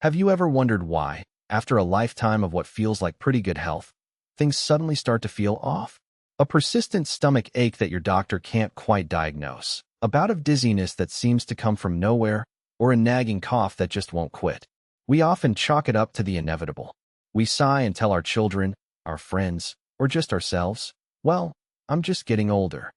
Have you ever wondered why, after a lifetime of what feels like pretty good health, things suddenly start to feel off? A persistent stomach ache that your doctor can't quite diagnose, a bout of dizziness that seems to come from nowhere, or a nagging cough that just won't quit. We often chalk it up to the inevitable. We sigh and tell our children, our friends, or just ourselves, well, I'm just getting older.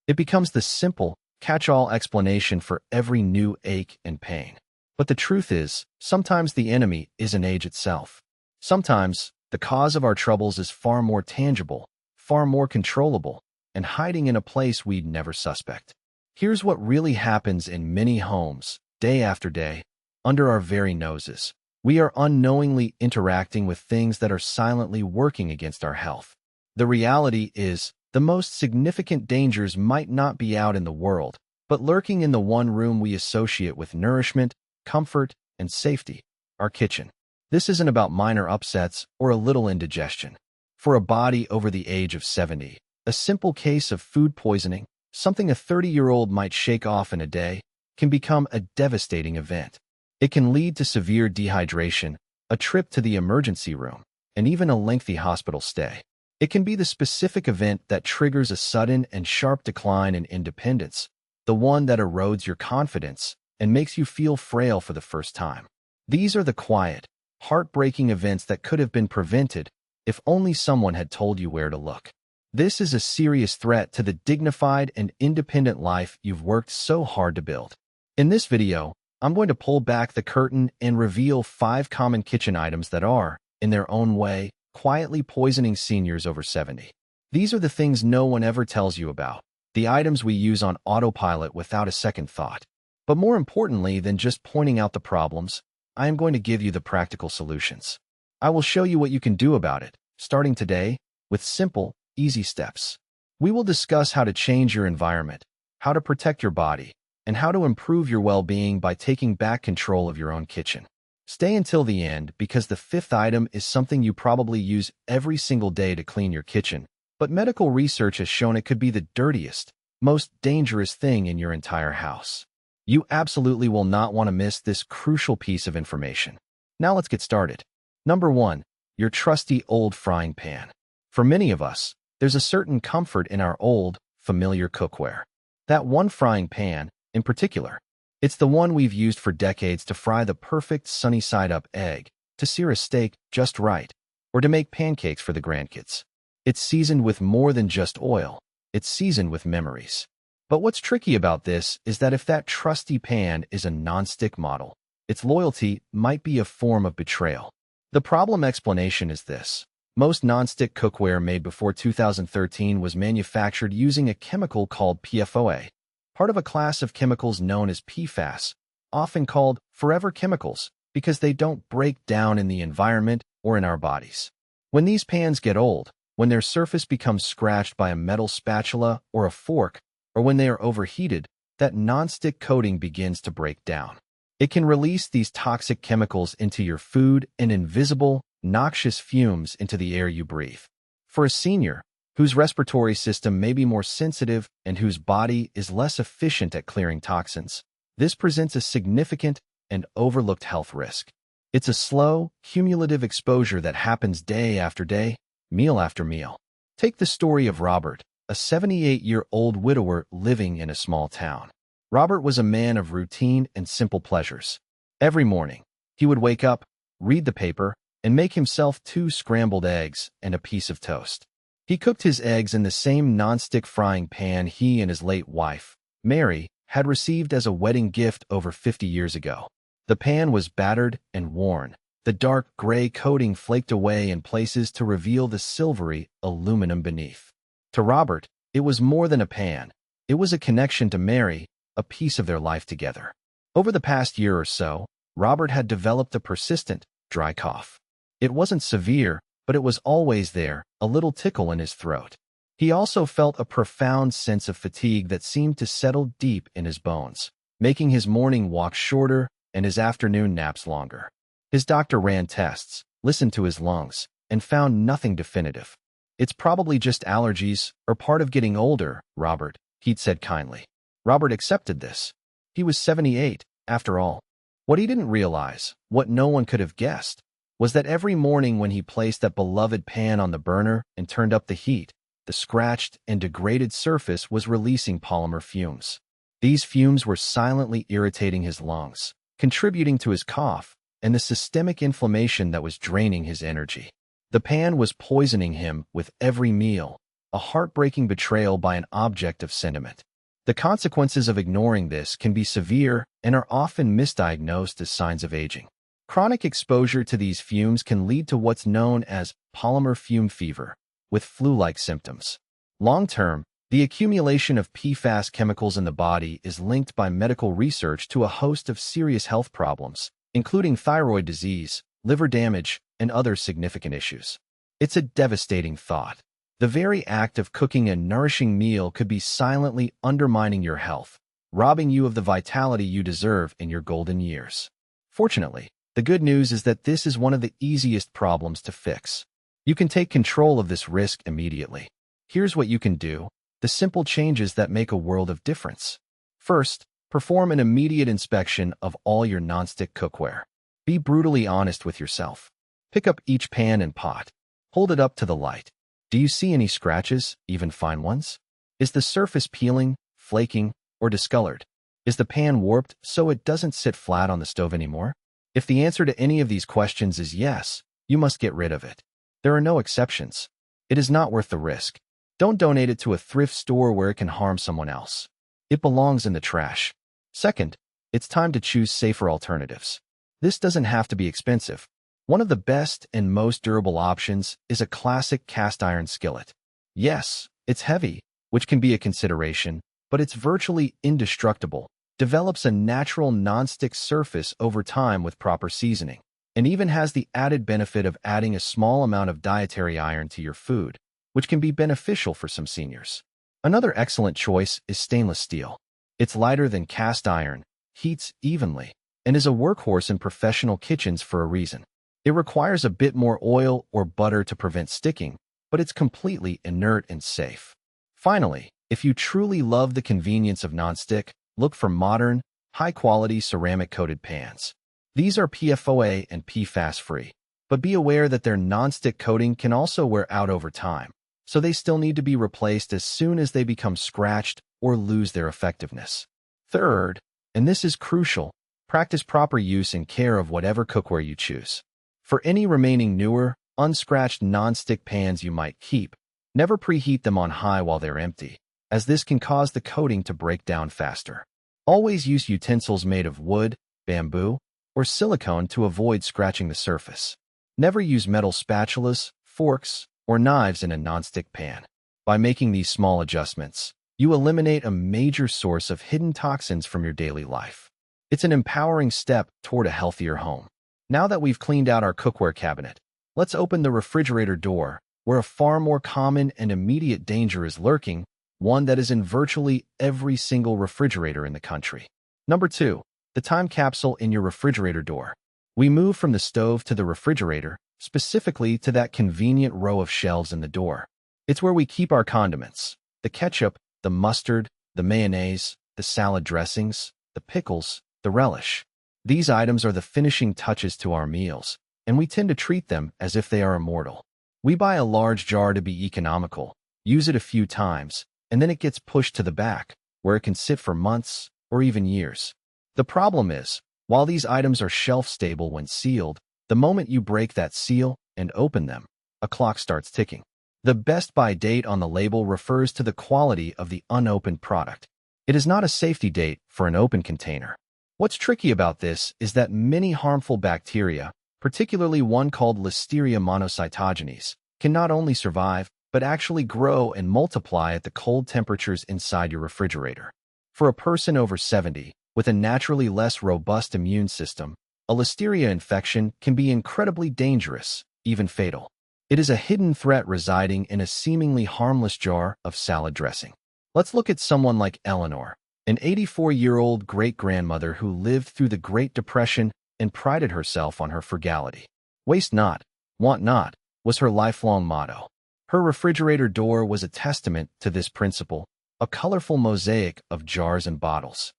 It becomes the simple, catch-all explanation for every new ache and pain. But the truth is, sometimes the enemy isn't age itself. Sometimes, the cause of our troubles is far more tangible, far more controllable, and hiding in a place we'd never suspect. Here's what really happens in many homes, day after day, under our very noses. We are unknowingly interacting with things that are silently working against our health. The reality is, the most significant dangers might not be out in the world, but lurking in the one room we associate with nourishment, comfort, and safety, our kitchen. This isn't about minor upsets or a little indigestion. For a body over the age of 70, a simple case of food poisoning, something a 30-year-old might shake off in a day, can become a devastating event. It can lead to severe dehydration, a trip to the emergency room, and even a lengthy hospital stay. It can be the specific event that triggers a sudden and sharp decline in independence, the one that erodes your confidence and makes you feel frail for the first time. These are the quiet, heartbreaking events that could have been prevented if only someone had told you where to look. This is a serious threat to the dignified and independent life you've worked so hard to build. In this video, I'm going to pull back the curtain and reveal 5 common kitchen items that are, in their own way, quietly poisoning seniors over 70. These are the things no one ever tells you about, the items we use on autopilot without a second thought. But more importantly than just pointing out the problems, I am going to give you the practical solutions. I will show you what you can do about it, starting today, with simple, easy steps. We will discuss how to change your environment, how to protect your body, and how to improve your well-being by taking back control of your own kitchen. Stay until the end because the 5th item is something you probably use every single day to clean your kitchen, but medical research has shown it could be the dirtiest, most dangerous thing in your entire house. You absolutely will not want to miss this crucial piece of information. Now let's get started. Number 1. Your trusty old frying pan. For many of us, there's a certain comfort in our old, familiar cookware. That one frying pan, in particular, it's the one we've used for decades to fry the perfect sunny-side-up egg, to sear a steak just right, or to make pancakes for the grandkids. It's seasoned with more than just oil. It's seasoned with memories. But what's tricky about this is that if that trusty pan is a non-stick model, its loyalty might be a form of betrayal. The problem explanation is this. Most non-stick cookware made before 2013 was manufactured using a chemical called PFOA, part of a class of chemicals known as PFAS, often called forever chemicals because they don't break down in the environment or in our bodies. When these pans get old, when their surface becomes scratched by a metal spatula or a fork, or when they are overheated, that non-stick coating begins to break down. It can release these toxic chemicals into your food and invisible, noxious fumes into the air you breathe. For a senior, whose respiratory system may be more sensitive and whose body is less efficient at clearing toxins, this presents a significant and overlooked health risk. It's a slow, cumulative exposure that happens day after day, meal after meal. Take the story of Robert, a 78-year-old widower living in a small town. Robert was a man of routine and simple pleasures. Every morning, he would wake up, read the paper, and make himself 2 scrambled eggs and a piece of toast. He cooked his eggs in the same non-stick frying pan he and his late wife, Mary, had received as a wedding gift over 50 years ago. The pan was battered and worn. The dark gray coating flaked away in places to reveal the silvery aluminum beneath. To Robert, it was more than a pan. It was a connection to Mary, a piece of their life together. Over the past year or so, Robert had developed a persistent, dry cough. It wasn't severe, but it was always there, a little tickle in his throat. He also felt a profound sense of fatigue that seemed to settle deep in his bones, making his morning walks shorter and his afternoon naps longer. His doctor ran tests, listened to his lungs, and found nothing definitive. "It's probably just allergies or part of getting older, Robert," he'd said kindly. Robert accepted this. He was 78, after all. What he didn't realize, what no one could have guessed, was that every morning when he placed that beloved pan on the burner and turned up the heat, the scratched and degraded surface was releasing polymer fumes. These fumes were silently irritating his lungs, contributing to his cough and the systemic inflammation that was draining his energy. The pan was poisoning him with every meal, a heartbreaking betrayal by an object of sentiment. The consequences of ignoring this can be severe and are often misdiagnosed as signs of aging. Chronic exposure to these fumes can lead to what's known as polymer fume fever, with flu-like symptoms. Long-term, the accumulation of PFAS chemicals in the body is linked by medical research to a host of serious health problems, including thyroid disease, liver damage, and other significant issues. It's a devastating thought. The very act of cooking a nourishing meal could be silently undermining your health, robbing you of the vitality you deserve in your golden years. Fortunately, the good news is that this is one of the easiest problems to fix. You can take control of this risk immediately. Here's what you can do, the simple changes that make a world of difference. First, perform an immediate inspection of all your nonstick cookware. Be brutally honest with yourself. Pick up each pan and pot. Hold it up to the light. Do you see any scratches, even fine ones? Is the surface peeling, flaking, or discolored? Is the pan warped so it doesn't sit flat on the stove anymore? If the answer to any of these questions is yes, you must get rid of it. There are no exceptions. It is not worth the risk. Don't donate it to a thrift store where it can harm someone else. It belongs in the trash. Second, it's time to choose safer alternatives. This doesn't have to be expensive. One of the best and most durable options is a classic cast iron skillet. Yes, it's heavy, which can be a consideration, but it's virtually indestructible, develops a natural non-stick surface over time with proper seasoning, and even has the added benefit of adding a small amount of dietary iron to your food, which can be beneficial for some seniors. Another excellent choice is stainless steel. It's lighter than cast iron, heats evenly, and is a workhorse in professional kitchens for a reason. It requires a bit more oil or butter to prevent sticking, but it's completely inert and safe. Finally, if you truly love the convenience of nonstick, look for modern, high-quality ceramic-coated pans. These are PFOA and PFAS-free, but be aware that their nonstick coating can also wear out over time, so they still need to be replaced as soon as they become scratched or lose their effectiveness. Third, and this is crucial, practice proper use and care of whatever cookware you choose. For any remaining newer, unscratched nonstick pans you might keep, never preheat them on high while they're empty, as this can cause the coating to break down faster. Always use utensils made of wood, bamboo, or silicone to avoid scratching the surface. Never use metal spatulas, forks, or knives in a nonstick pan. By making these small adjustments, you eliminate a major source of hidden toxins from your daily life. It's an empowering step toward a healthier home. Now that we've cleaned out our cookware cabinet, let's open the refrigerator door, where a far more common and immediate danger is lurking, one that is in virtually every single refrigerator in the country. Number 2, the time capsule in your refrigerator door. We move from the stove to the refrigerator, specifically to that convenient row of shelves in the door. It's where we keep our condiments, the ketchup, the mustard, the mayonnaise, the salad dressings, the pickles, the relish. These items are the finishing touches to our meals, and we tend to treat them as if they are immortal. We buy a large jar to be economical, use it a few times, and then it gets pushed to the back, where it can sit for months or even years. The problem is, while these items are shelf-stable when sealed, the moment you break that seal and open them, a clock starts ticking. The best by date on the label refers to the quality of the unopened product. It is not a safety date for an open container. What's tricky about this is that many harmful bacteria, particularly one called Listeria monocytogenes, can not only survive, but actually grow and multiply at the cold temperatures inside your refrigerator. For a person over 70, with a naturally less robust immune system, a Listeria infection can be incredibly dangerous, even fatal. It is a hidden threat residing in a seemingly harmless jar of salad dressing. Let's look at someone like Eleanor, an 84-year-old great-grandmother who lived through the Great Depression and prided herself on her frugality. Waste not, want not, was her lifelong motto. Her refrigerator door was a testament to this principle, a colorful mosaic of jars and bottles.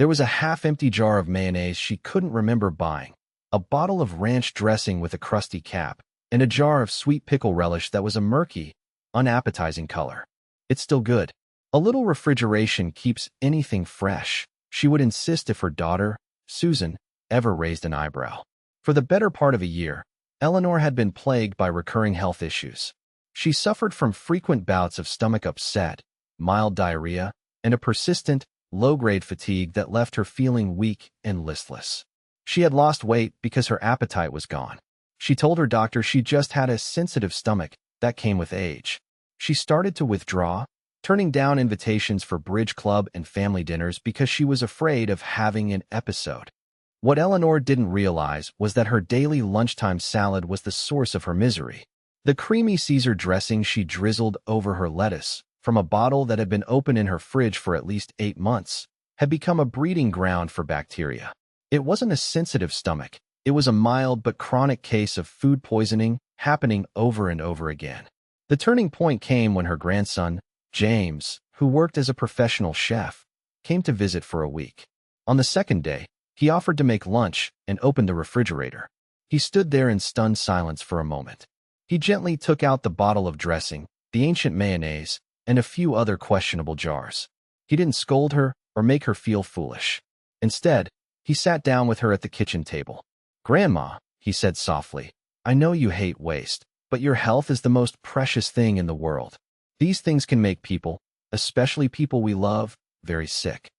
There was a half-empty jar of mayonnaise she couldn't remember buying, a bottle of ranch dressing with a crusty cap, and a jar of sweet pickle relish that was a murky, unappetizing color. It's still good. A little refrigeration keeps anything fresh, she would insist if her daughter, Susan, ever raised an eyebrow. For the better part of a year, Eleanor had been plagued by recurring health issues. She suffered from frequent bouts of stomach upset, mild diarrhea, and a persistent, low-grade fatigue that left her feeling weak and listless. She had lost weight because her appetite was gone. She told her doctor she just had a sensitive stomach that came with age. She started to withdraw, turning down invitations for bridge club and family dinners because she was afraid of having an episode. What Eleanor didn't realize was that her daily lunchtime salad was the source of her misery. The creamy Caesar dressing she drizzled over her lettuce, from a bottle that had been open in her fridge for at least 8 months, had become a breeding ground for bacteria. It wasn't a sensitive stomach. It was a mild but chronic case of food poisoning happening over and over again. The turning point came when her grandson, James, who worked as a professional chef, came to visit for a week. On the second day, he offered to make lunch and opened the refrigerator. He stood there in stunned silence for a moment. He gently took out the bottle of dressing, the ancient mayonnaise, and a few other questionable jars. He didn't scold her or make her feel foolish. Instead, he sat down with her at the kitchen table. "Grandma," he said softly, "I know you hate waste, but your health is the most precious thing in the world. These things can make people, especially people we love, very sick."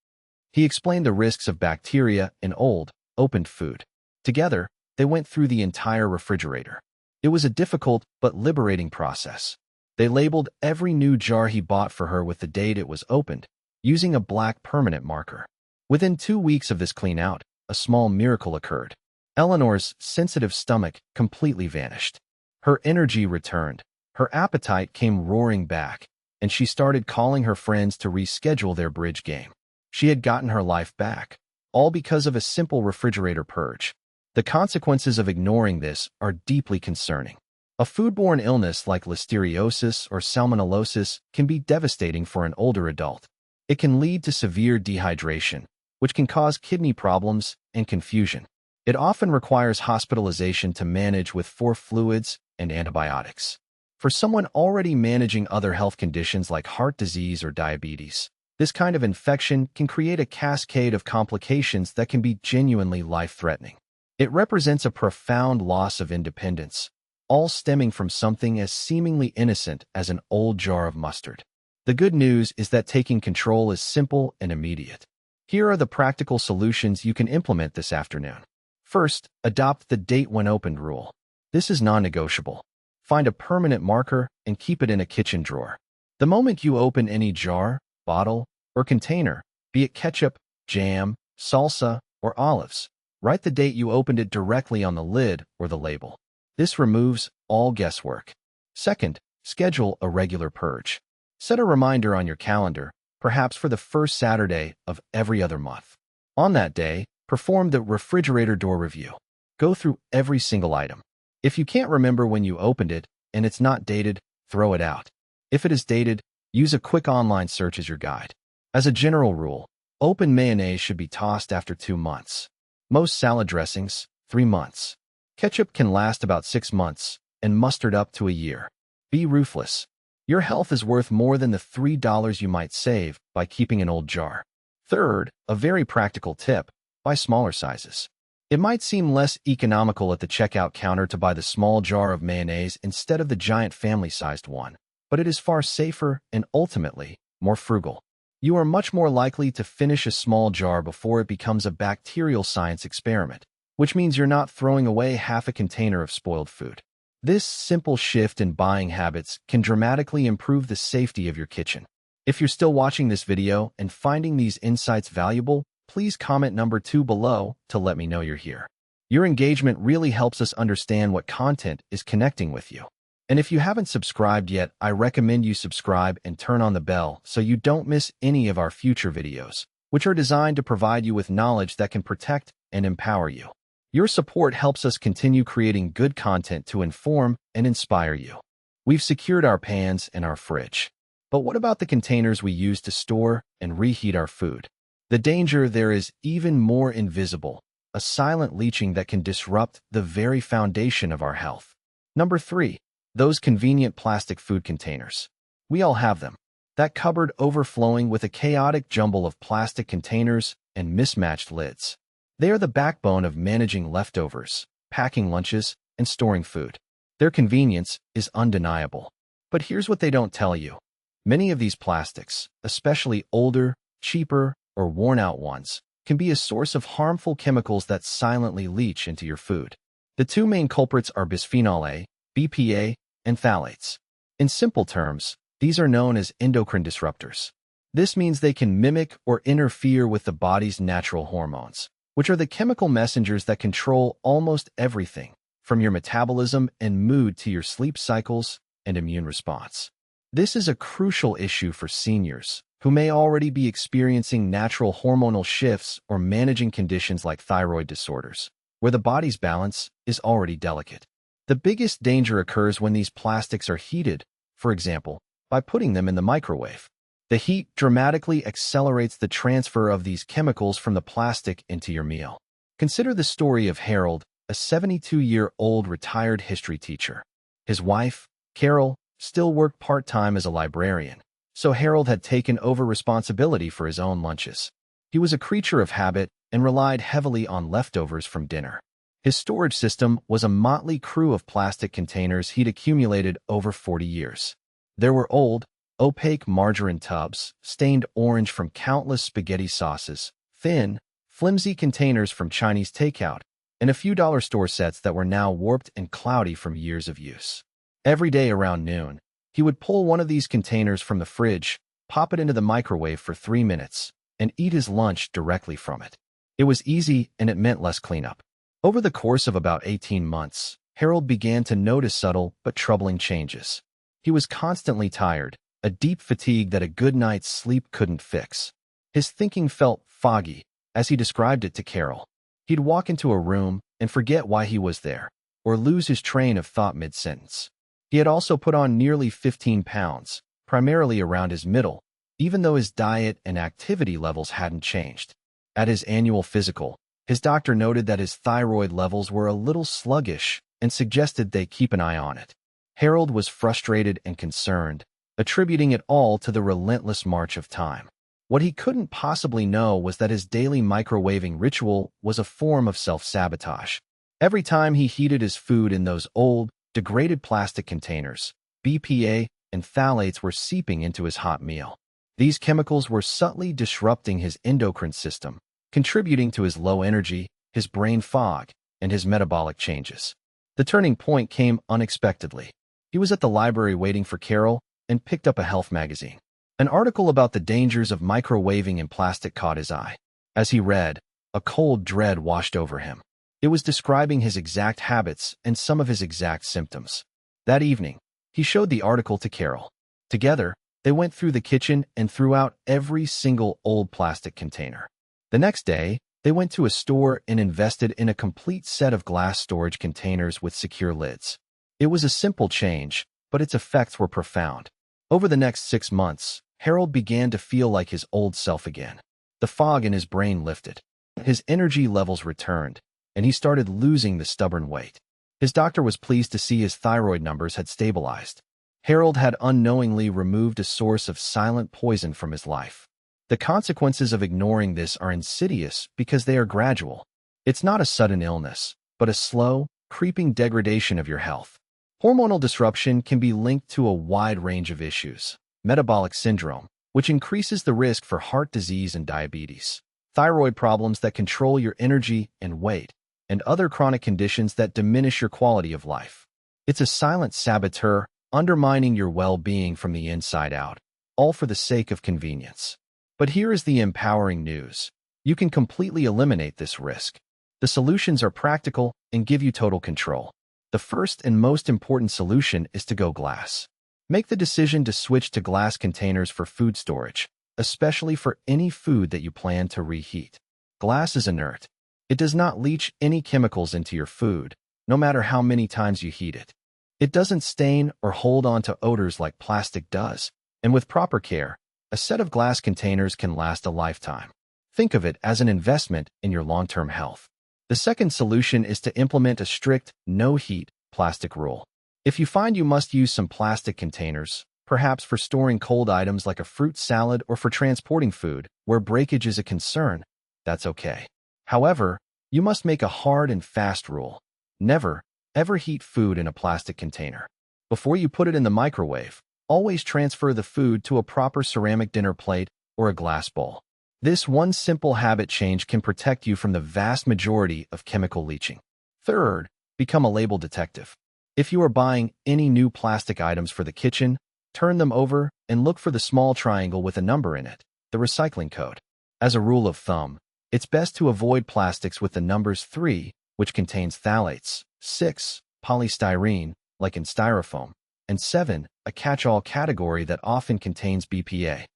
He explained the risks of bacteria in old, opened food. Together, they went through the entire refrigerator. It was a difficult but liberating process. They labeled every new jar he bought for her with the date it was opened, using a black permanent marker. Within 2 weeks of this clean-out, a small miracle occurred. Eleanor's sensitive stomach completely vanished. Her energy returned, her appetite came roaring back, and she started calling her friends to reschedule their bridge game. She had gotten her life back, all because of a simple refrigerator purge. The consequences of ignoring this are deeply concerning. A foodborne illness like listeriosis or salmonellosis can be devastating for an older adult. It can lead to severe dehydration, which can cause kidney problems and confusion. It often requires hospitalization to manage with fluids and antibiotics. For someone already managing other health conditions like heart disease or diabetes, this kind of infection can create a cascade of complications that can be genuinely life-threatening. It represents a profound loss of independence, all stemming from something as seemingly innocent as an old jar of mustard. The good news is that taking control is simple and immediate. Here are the practical solutions you can implement this afternoon. First, adopt the date when opened rule. This is non-negotiable. Find a permanent marker and keep it in a kitchen drawer. The moment you open any jar, bottle, or container, be it ketchup, jam, salsa, or olives, write the date you opened it directly on the lid or the label. This removes all guesswork. Second, schedule a regular purge. Set a reminder on your calendar, perhaps for the first Saturday of every other month. On that day, perform the refrigerator door review. Go through every single item. If you can't remember when you opened it and it's not dated, throw it out. If it is dated, use a quick online search as your guide. As a general rule, open mayonnaise should be tossed after 2 months. Most salad dressings, 3 months. Ketchup can last about 6 months, and mustard up to a year. Be ruthless. Your health is worth more than the $3 you might save by keeping an old jar. Third, a very practical tip, buy smaller sizes. It might seem less economical at the checkout counter to buy the small jar of mayonnaise instead of the giant family-sized one, but it is far safer and ultimately more frugal. You are much more likely to finish a small jar before it becomes a bacterial science experiment, which means you're not throwing away half a container of spoiled food. This simple shift in buying habits can dramatically improve the safety of your kitchen. If you're still watching this video and finding these insights valuable, please comment number 2 below to let me know you're here. Your engagement really helps us understand what content is connecting with you. And if you haven't subscribed yet, I recommend you subscribe and turn on the bell so you don't miss any of our future videos, which are designed to provide you with knowledge that can protect and empower you. Your support helps us continue creating good content to inform and inspire you. We've secured our pans and our fridge. But what about the containers we use to store and reheat our food? The danger there is even more invisible, a silent leaching that can disrupt the very foundation of our health. Number 3. Those convenient plastic food containers. We all have them. That cupboard overflowing with a chaotic jumble of plastic containers and mismatched lids. They are the backbone of managing leftovers, packing lunches, and storing food. Their convenience is undeniable. But here's what they don't tell you. Many of these plastics, especially older, cheaper, or worn-out ones, can be a source of harmful chemicals that silently leach into your food. The two main culprits are bisphenol A, BPA, and phthalates. In simple terms, these are known as endocrine disruptors. This means they can mimic or interfere with the body's natural hormones, which are the chemical messengers that control almost everything, from your metabolism and mood to your sleep cycles and immune response. This is a crucial issue for seniors who may already be experiencing natural hormonal shifts or managing conditions like thyroid disorders, where the body's balance is already delicate. The biggest danger occurs when these plastics are heated, for example, by putting them in the microwave. The heat dramatically accelerates the transfer of these chemicals from the plastic into your meal. Consider the story of Harold, a 72-year-old retired history teacher. His wife, Carol, still worked part-time as a librarian, so Harold had taken over responsibility for his own lunches. He was a creature of habit and relied heavily on leftovers from dinner. His storage system was a motley crew of plastic containers he'd accumulated over 40 years. There were old, opaque margarine tubs, stained orange from countless spaghetti sauces, thin, flimsy containers from Chinese takeout, and a few dollar store sets that were now warped and cloudy from years of use. Every day around noon, he would pull one of these containers from the fridge, pop it into the microwave for 3 minutes, and eat his lunch directly from it. It was easy and it meant less cleanup. Over the course of about 18 months, Harold began to notice subtle but troubling changes. He was constantly tired, a deep fatigue that a good night's sleep couldn't fix. His thinking felt foggy, as he described it to Carol. He'd walk into a room and forget why he was there, or lose his train of thought mid-sentence. He had also put on nearly 15 pounds, primarily around his middle, even though his diet and activity levels hadn't changed. At his annual physical, his doctor noted that his thyroid levels were a little sluggish and suggested they keep an eye on it. Harold was frustrated and concerned, attributing it all to the relentless march of time. What he couldn't possibly know was that his daily microwaving ritual was a form of self-sabotage. Every time he heated his food in those old, degraded plastic containers, BPA and phthalates were seeping into his hot meal. These chemicals were subtly disrupting his endocrine system, contributing to his low energy, his brain fog, and his metabolic changes. The turning point came unexpectedly. He was at the library waiting for Carol and picked up a health magazine. An article about the dangers of microwaving in plastic caught his eye. As he read, a cold dread washed over him. It was describing his exact habits and some of his exact symptoms. That evening, he showed the article to Carol. Together, they went through the kitchen and threw out every single old plastic container. The next day, they went to a store and invested in a complete set of glass storage containers with secure lids. It was a simple change, but its effects were profound. Over the next 6 months, Harold began to feel like his old self again. The fog in his brain lifted. His energy levels returned, and he started losing the stubborn weight. His doctor was pleased to see his thyroid numbers had stabilized. Harold had unknowingly removed a source of silent poison from his life. The consequences of ignoring this are insidious because they are gradual. It's not a sudden illness, but a slow, creeping degradation of your health. Hormonal disruption can be linked to a wide range of issues. Metabolic syndrome, which increases the risk for heart disease and diabetes. Thyroid problems that control your energy and weight, and other chronic conditions that diminish your quality of life. It's a silent saboteur, undermining your well-being from the inside out, all for the sake of convenience. But here is the empowering news. You can completely eliminate this risk. The solutions are practical and give you total control. The first and most important solution is to go glass. Make the decision to switch to glass containers for food storage, especially for any food that you plan to reheat. Glass is inert. It does not leach any chemicals into your food, no matter how many times you heat it. It doesn't stain or hold on to odors like plastic does, and with proper care, a set of glass containers can last a lifetime. Think of it as an investment in your long-term health. The second solution is to implement a strict no-heat plastic rule. If you find you must use some plastic containers, perhaps for storing cold items like a fruit salad or for transporting food, where breakage is a concern, that's okay. However, you must make a hard and fast rule. Never, ever heat food in a plastic container. Before you put it in the microwave, always transfer the food to a proper ceramic dinner plate or a glass bowl. This one simple habit change can protect you from the vast majority of chemical leaching. Third, become a label detective. If you are buying any new plastic items for the kitchen, turn them over and look for the small triangle with a number in it, the recycling code. As a rule of thumb, it's best to avoid plastics with the numbers 3, which contains phthalates, 6, polystyrene, like in styrofoam, and 7, a catch-all category that often contains BPA.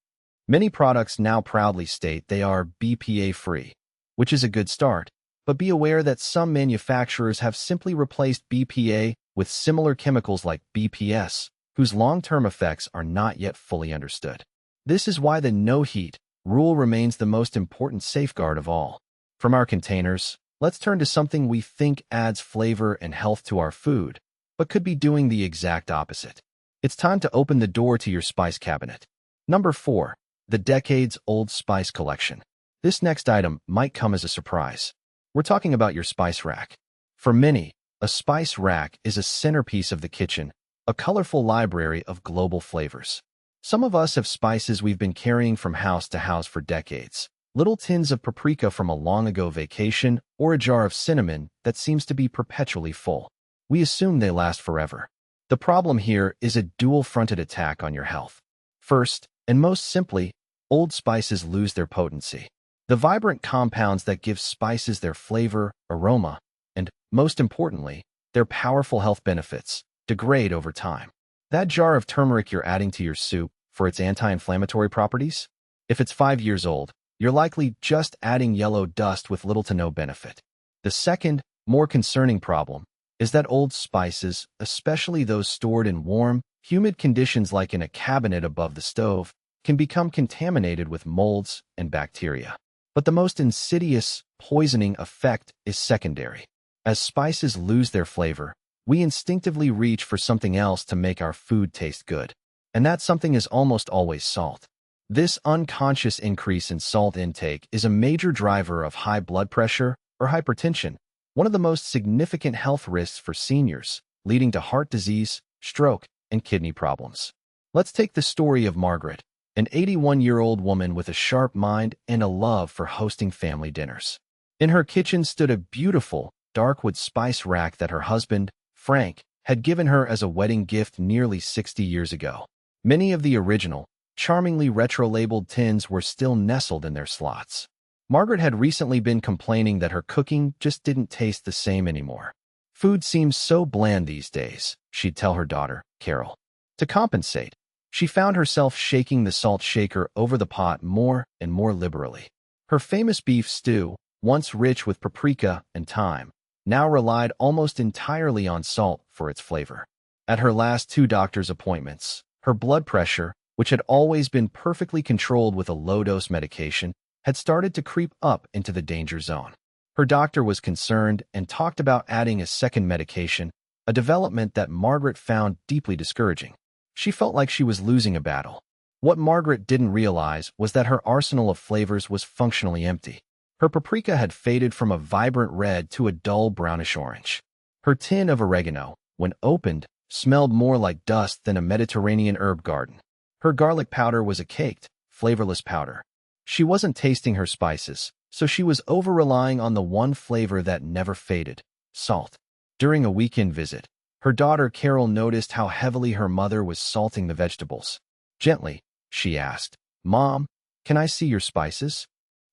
Many products now proudly state they are BPA-free, which is a good start, but be aware that some manufacturers have simply replaced BPA with similar chemicals like BPS, whose long-term effects are not yet fully understood. This is why the no-heat rule remains the most important safeguard of all. From our containers, let's turn to something we think adds flavor and health to our food, but could be doing the exact opposite. It's time to open the door to your spice cabinet. Number 4. The decades-old spice collection. This next item might come as a surprise. We're talking about your spice rack. For many, a spice rack is a centerpiece of the kitchen, a colorful library of global flavors. Some of us have spices we've been carrying from house to house for decades. Little tins of paprika from a long-ago vacation, or a jar of cinnamon that seems to be perpetually full. We assume they last forever. The problem here is a dual-fronted attack on your health. First, and most simply, old spices lose their potency. The vibrant compounds that give spices their flavor, aroma, and, most importantly, their powerful health benefits, degrade over time. That jar of turmeric you're adding to your soup for its anti-inflammatory properties? If it's 5 years old, you're likely just adding yellow dust with little to no benefit. The second, more concerning problem is that old spices, especially those stored in warm, humid conditions like in a cabinet above the stove, can become contaminated with molds and bacteria. But the most insidious, poisoning effect is secondary. As spices lose their flavor, we instinctively reach for something else to make our food taste good. And that something is almost always salt. This unconscious increase in salt intake is a major driver of high blood pressure or hypertension, one of the most significant health risks for seniors, leading to heart disease, stroke, and kidney problems. Let's take the story of Margaret, an 81-year-old woman with a sharp mind and a love for hosting family dinners. In her kitchen stood a beautiful, dark wood spice rack that her husband, Frank, had given her as a wedding gift nearly 60 years ago. Many of the original, charmingly retro-labeled tins were still nestled in their slots. Margaret had recently been complaining that her cooking just didn't taste the same anymore. Food seems so bland these days, she'd tell her daughter, Carol. To compensate, she found herself shaking the salt shaker over the pot more and more liberally. Her famous beef stew, once rich with paprika and thyme, now relied almost entirely on salt for its flavor. At her last 2 doctor's appointments, her blood pressure, which had always been perfectly controlled with a low-dose medication, had started to creep up into the danger zone. Her doctor was concerned and talked about adding a second medication, a development that Margaret found deeply discouraging. She felt like she was losing a battle. What Margaret didn't realize was that her arsenal of flavors was functionally empty. Her paprika had faded from a vibrant red to a dull brownish orange. Her tin of oregano, when opened, smelled more like dust than a Mediterranean herb garden. Her garlic powder was a caked, flavorless powder. She wasn't tasting her spices, so she was over-relying on the one flavor that never faded, salt. During a weekend visit, her daughter Carol noticed how heavily her mother was salting the vegetables. Gently, she asked, "Mom, can I see your spices?"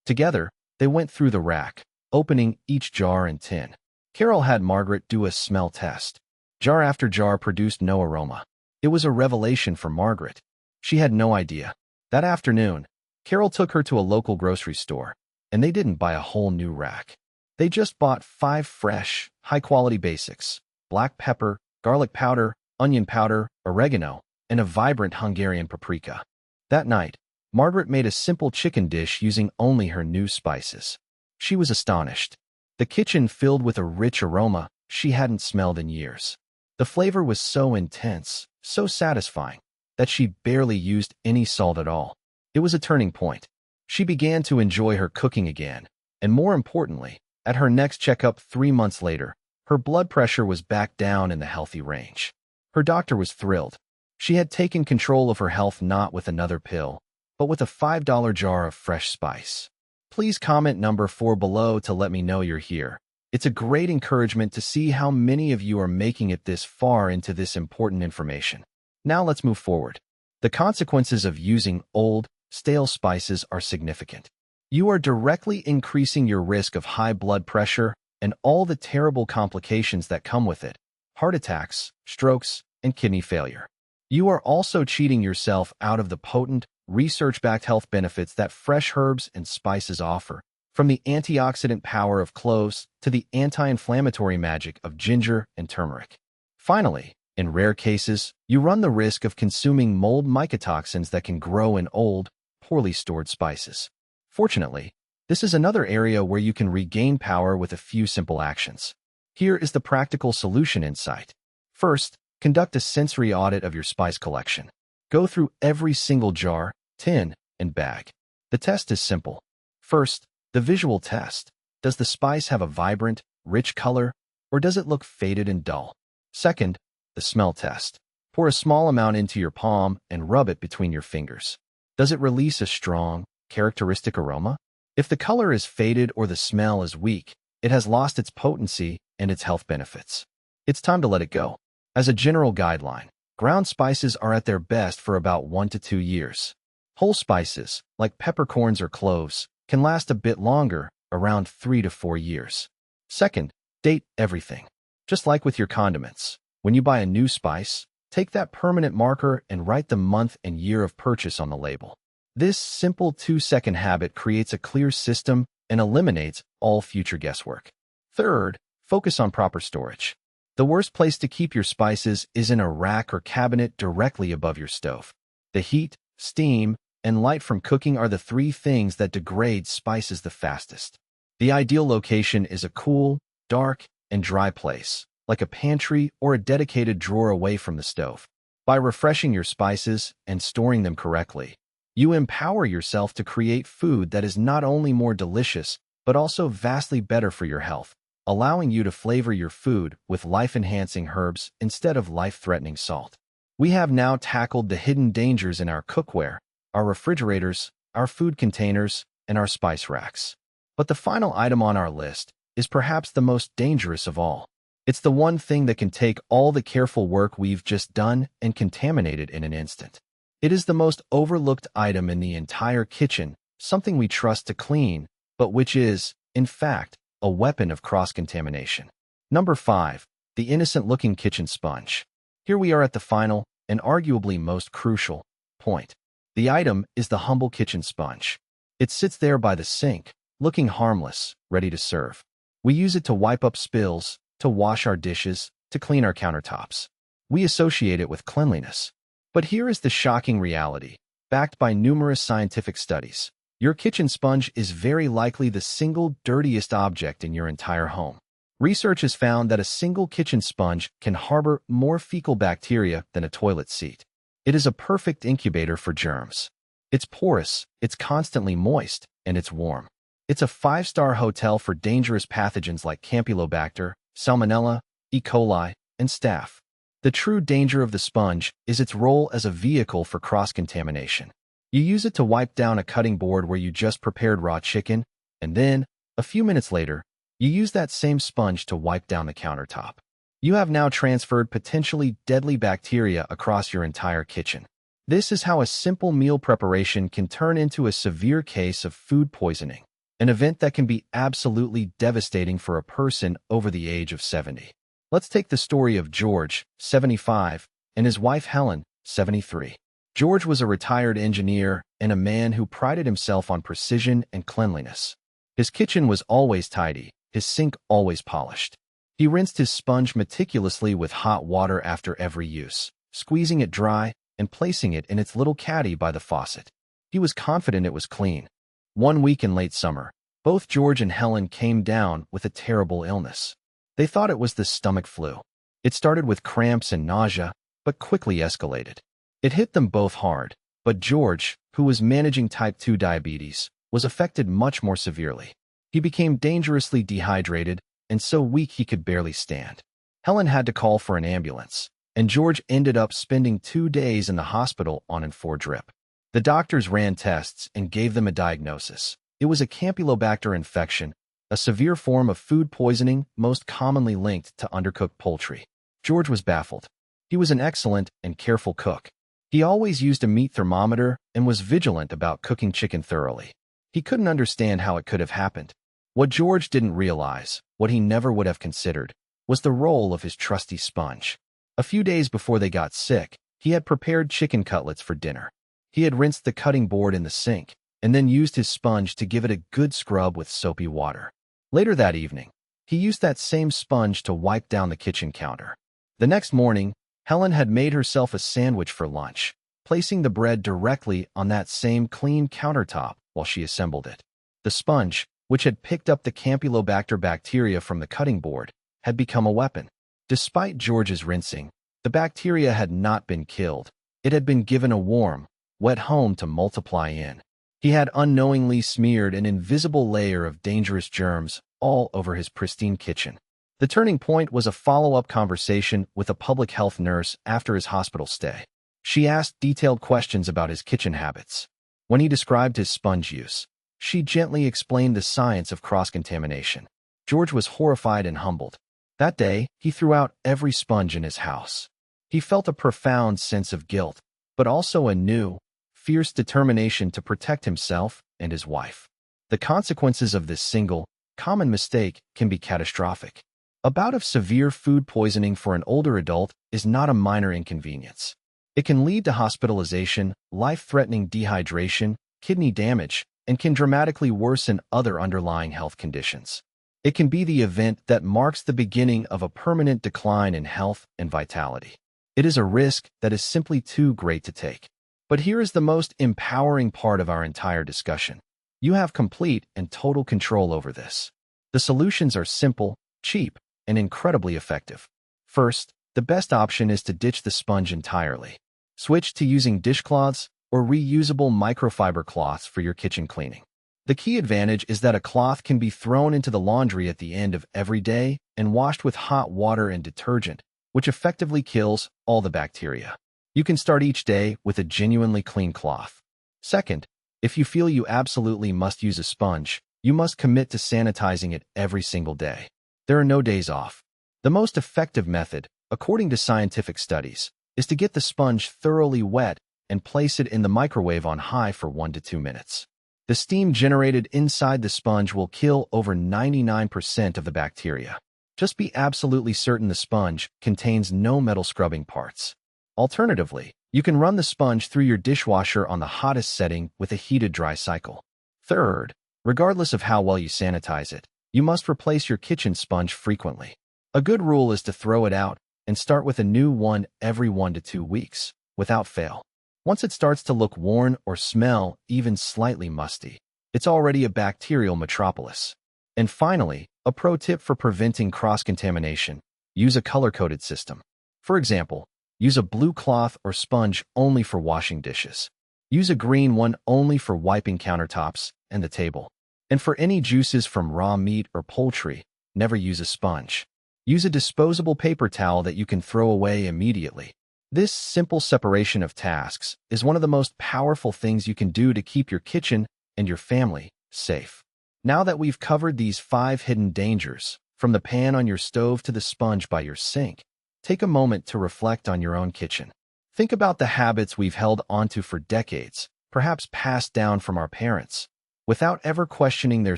Together, they went through the rack, opening each jar and tin. Carol had Margaret do a smell test. Jar after jar produced no aroma. It was a revelation for Margaret. She had no idea. That afternoon, Carol took her to a local grocery store, and they didn't buy a whole new rack. They just bought 5 fresh, high-quality basics: black pepper, garlic powder, onion powder, oregano, and a vibrant Hungarian paprika. That night, Margaret made a simple chicken dish using only her new spices. She was astonished. The kitchen filled with a rich aroma she hadn't smelled in years. The flavor was so intense, so satisfying, that she barely used any salt at all. It was a turning point. She began to enjoy her cooking again, and more importantly, at her next checkup 3 months later, her blood pressure was back down in the healthy range. Her doctor was thrilled. She had taken control of her health not with another pill, but with a $5 jar of fresh spice. Please comment number 4 below to let me know you're here. It's a great encouragement to see how many of you are making it this far into this important information. Now let's move forward. The consequences of using old, stale spices are significant. You are directly increasing your risk of high blood pressure and all the terrible complications that come with it: heart attacks, strokes, and kidney failure. You are also cheating yourself out of the potent, research-backed health benefits that fresh herbs and spices offer, from the antioxidant power of cloves to the anti-inflammatory magic of ginger and turmeric. Finally, in rare cases, you run the risk of consuming mold mycotoxins that can grow in old, poorly stored spices. Fortunately, this is another area where you can regain power with a few simple actions. Here is the practical solution insight. First, conduct a sensory audit of your spice collection. Go through every single jar, tin, and bag. The test is simple. First, the visual test. Does the spice have a vibrant, rich color, or does it look faded and dull? Second, the smell test. Pour a small amount into your palm and rub it between your fingers. Does it release a strong, characteristic aroma? If the color is faded or the smell is weak, it has lost its potency and its health benefits. It's time to let it go. As a general guideline, ground spices are at their best for about 1 to 2 years. Whole spices, like peppercorns or cloves, can last a bit longer, around 3 to 4 years. Second, date everything. Just like with your condiments, when you buy a new spice, take that permanent marker and write the month and year of purchase on the label. This simple 2-second habit creates a clear system and eliminates all future guesswork. Third, focus on proper storage. The worst place to keep your spices is in a rack or cabinet directly above your stove. The heat, steam, and light from cooking are the 3 things that degrade spices the fastest. The ideal location is a cool, dark, and dry place, like a pantry or a dedicated drawer away from the stove. By refreshing your spices and storing them correctly, you empower yourself to create food that is not only more delicious, but also vastly better for your health, allowing you to flavor your food with life-enhancing herbs instead of life-threatening salt. We have now tackled the hidden dangers in our cookware, our refrigerators, our food containers, and our spice racks. But the final item on our list is perhaps the most dangerous of all. It's the one thing that can take all the careful work we've just done and contaminate it in an instant. It is the most overlooked item in the entire kitchen, something we trust to clean, but which is, in fact, a weapon of cross-contamination. Number 5, the innocent-looking kitchen sponge. Here we are at the final, and arguably most crucial, point. The item is the humble kitchen sponge. It sits there by the sink, looking harmless, ready to serve. We use it to wipe up spills, to wash our dishes, to clean our countertops. We associate it with cleanliness. But here is the shocking reality, backed by numerous scientific studies. Your kitchen sponge is very likely the single dirtiest object in your entire home. Research has found that a single kitchen sponge can harbor more fecal bacteria than a toilet seat. It is a perfect incubator for germs. It's porous, it's constantly moist, and it's warm. It's a 5-star hotel for dangerous pathogens like Campylobacter, Salmonella, E. coli, and staph. The true danger of the sponge is its role as a vehicle for cross-contamination. You use it to wipe down a cutting board where you just prepared raw chicken, and then, a few minutes later, you use that same sponge to wipe down the countertop. You have now transferred potentially deadly bacteria across your entire kitchen. This is how a simple meal preparation can turn into a severe case of food poisoning, an event that can be absolutely devastating for a person over the age of 70. Let's take the story of George, 75, and his wife Helen, 73. George was a retired engineer and a man who prided himself on precision and cleanliness. His kitchen was always tidy, his sink always polished. He rinsed his sponge meticulously with hot water after every use, squeezing it dry and placing it in its little caddy by the faucet. He was confident it was clean. One week in late summer, both George and Helen came down with a terrible illness. They thought it was the stomach flu. It started with cramps and nausea, but quickly escalated. It hit them both hard, but George, who was managing type 2 diabetes, was affected much more severely. He became dangerously dehydrated and so weak he could barely stand. Helen had to call for an ambulance, and George ended up spending 2 days in the hospital on an 4 drip. The doctors ran tests and gave them a diagnosis. It was a Campylobacter infection, a severe form of food poisoning most commonly linked to undercooked poultry. George was baffled. He was an excellent and careful cook. He always used a meat thermometer and was vigilant about cooking chicken thoroughly. He couldn't understand how it could have happened. What George didn't realize, what he never would have considered, was the role of his trusty sponge. A few days before they got sick, he had prepared chicken cutlets for dinner. He had rinsed the cutting board in the sink, and then used his sponge to give it a good scrub with soapy water. Later that evening, he used that same sponge to wipe down the kitchen counter. The next morning, Helen had made herself a sandwich for lunch, placing the bread directly on that same clean countertop while she assembled it. The sponge, which had picked up the Campylobacter bacteria from the cutting board, had become a weapon. Despite George's rinsing, the bacteria had not been killed. It had been given a warm, wet home to multiply in. He had unknowingly smeared an invisible layer of dangerous germs all over his pristine kitchen. The turning point was a follow-up conversation with a public health nurse after his hospital stay. She asked detailed questions about his kitchen habits. When he described his sponge use, she gently explained the science of cross-contamination. George was horrified and humbled. That day, he threw out every sponge in his house. He felt a profound sense of guilt, but also a new, fierce determination to protect himself and his wife. The consequences of this single, common mistake can be catastrophic. A bout of severe food poisoning for an older adult is not a minor inconvenience. It can lead to hospitalization, life-threatening dehydration, kidney damage, and can dramatically worsen other underlying health conditions. It can be the event that marks the beginning of a permanent decline in health and vitality. It is a risk that is simply too great to take. But here is the most empowering part of our entire discussion. You have complete and total control over this. The solutions are simple, cheap, and incredibly effective. First, the best option is to ditch the sponge entirely. Switch to using dishcloths or reusable microfiber cloths for your kitchen cleaning. The key advantage is that a cloth can be thrown into the laundry at the end of every day and washed with hot water and detergent, which effectively kills all the bacteria. You can start each day with a genuinely clean cloth. Second, if you feel you absolutely must use a sponge, you must commit to sanitizing it every single day. There are no days off. The most effective method, according to scientific studies, is to get the sponge thoroughly wet and place it in the microwave on high for 1 to 2 minutes. The steam generated inside the sponge will kill over 99% of the bacteria. Just be absolutely certain the sponge contains no metal scrubbing parts. Alternatively, you can run the sponge through your dishwasher on the hottest setting with a heated dry cycle. Third, regardless of how well you sanitize it, you must replace your kitchen sponge frequently. A good rule is to throw it out and start with a new one every 1 to 2 weeks, without fail. Once it starts to look worn or smell even slightly musty, it's already a bacterial metropolis. And finally, a pro tip for preventing cross-contamination: use a color-coded system. For example, use a blue cloth or sponge only for washing dishes. Use a green one only for wiping countertops and the table. And for any juices from raw meat or poultry, never use a sponge. Use a disposable paper towel that you can throw away immediately. This simple separation of tasks is one of the most powerful things you can do to keep your kitchen and your family safe. Now that we've covered these 5 hidden dangers, from the pan on your stove to the sponge by your sink, take a moment to reflect on your own kitchen. Think about the habits we've held onto for decades, perhaps passed down from our parents, without ever questioning their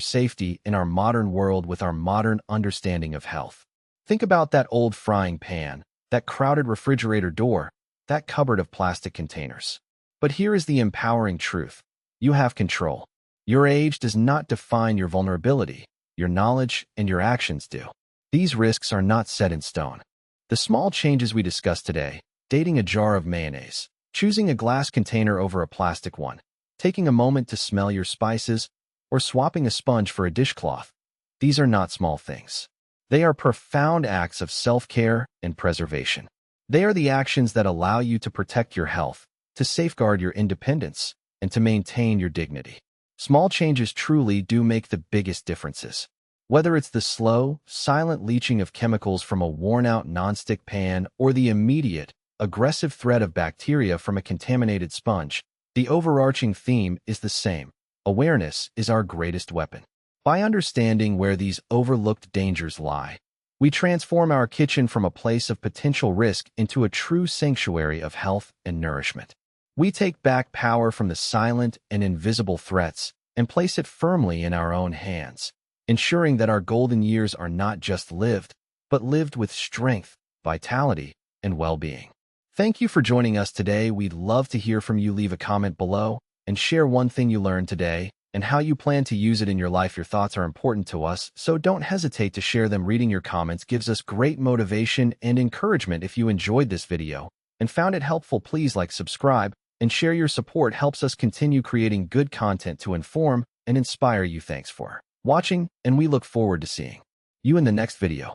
safety in our modern world with our modern understanding of health. Think about that old frying pan, that crowded refrigerator door, that cupboard of plastic containers. But here is the empowering truth. You have control. Your age does not define your vulnerability. Your knowledge and your actions do. These risks are not set in stone. The small changes we discussed today, dating a jar of mayonnaise, choosing a glass container over a plastic one, taking a moment to smell your spices, or swapping a sponge for a dishcloth. These are not small things. They are profound acts of self-care and preservation. They are the actions that allow you to protect your health, to safeguard your independence, and to maintain your dignity. Small changes truly do make the biggest differences. Whether it's the slow, silent leaching of chemicals from a worn-out nonstick pan or the immediate, aggressive threat of bacteria from a contaminated sponge, the overarching theme is the same. Awareness is our greatest weapon. By understanding where these overlooked dangers lie, we transform our kitchen from a place of potential risk into a true sanctuary of health and nourishment. We take back power from the silent and invisible threats and place it firmly in our own hands, ensuring that our golden years are not just lived, but lived with strength, vitality, and well-being. Thank you for joining us today. We'd love to hear from you. Leave a comment below and share one thing you learned today and how you plan to use it in your life. Your thoughts are important to us, so don't hesitate to share them. Reading your comments gives us great motivation and encouragement. If you enjoyed this video and found it helpful, please like, subscribe, and share. Your support helps us continue creating good content to inform and inspire you. Thanks for watching, and we look forward to seeing you in the next video.